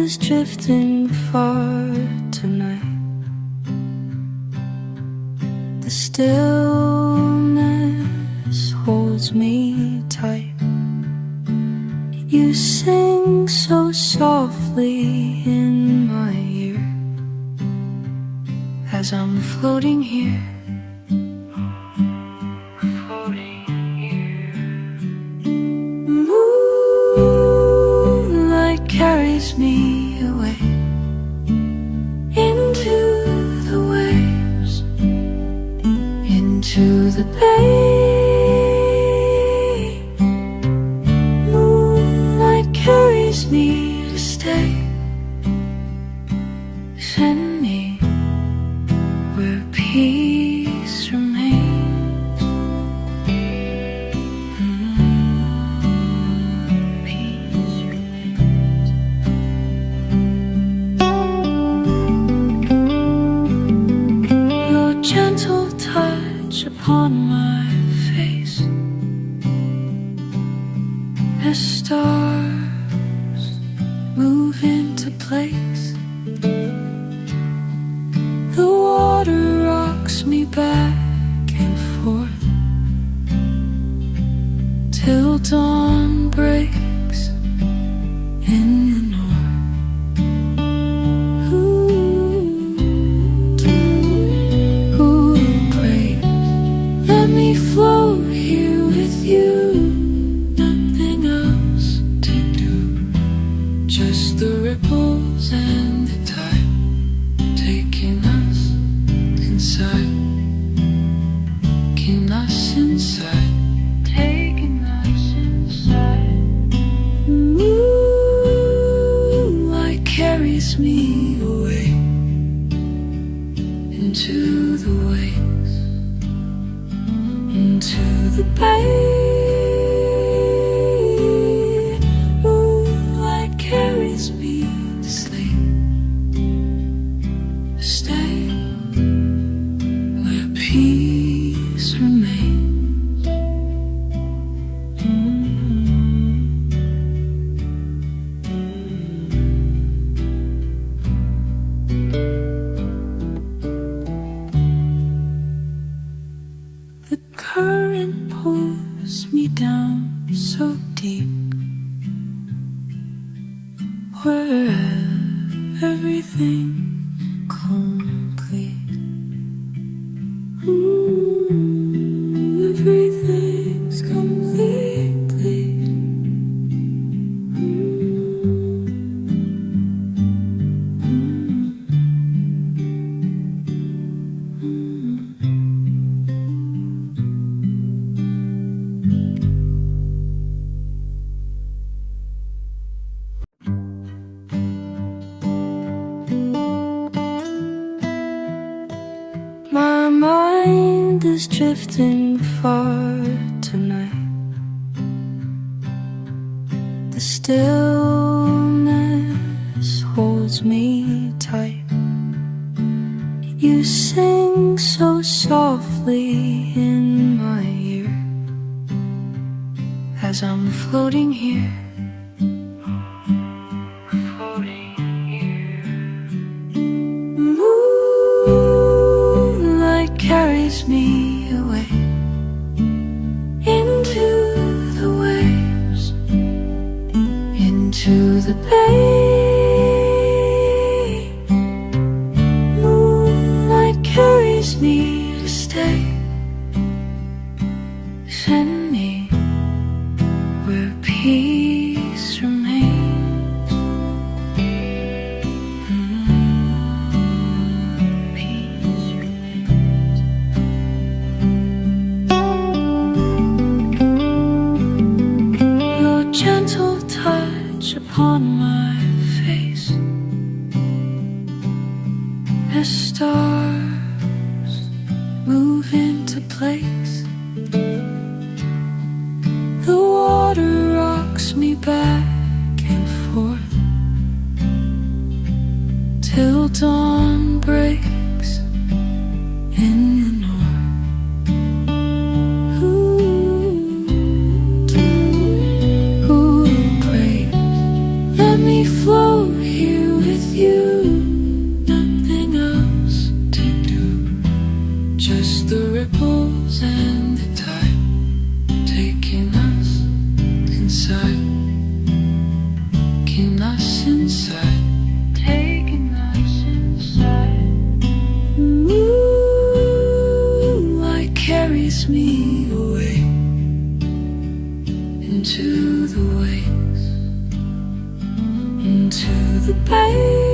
is drifting far tonight. The stillness holds me tight. You sing so softly in my ear as I'm floating here. Moonlight carries me away into the waves, into the bay. Moonlight carries me to stay. Send me where peace remains. Peace remains. Your gentle touch upon my face, as stars move into place. The water rocks me back and forth till dawn breaks in the north. Ooh, praise. Let me float here with you. Nothing else to do, just the ripples and the tide taking us inside, taking us inside, taking us inside. Moonlight carries me away into the waves, into the bay. Moonlight carries me to sleep, to stay where peace remains. The current pulls me down so deep, where everything complete. Everything's completely. My mind is drifting far tonight. The stillness holds me tight. You sing so softly in my ear as I'm floating here. Moonlight carries me away into the waves, into the bay. Moonlight carries me to stay. Send me where peace remains. Peace remains. Your gentle touch upon my face, as stars move into place. The water rocks me back and forth till dawn breaks in the north. Ooh, praise. Let me float here and the tide taking us inside, taking us inside, taking us inside. Moonlight carries me away into the waves, into the bay.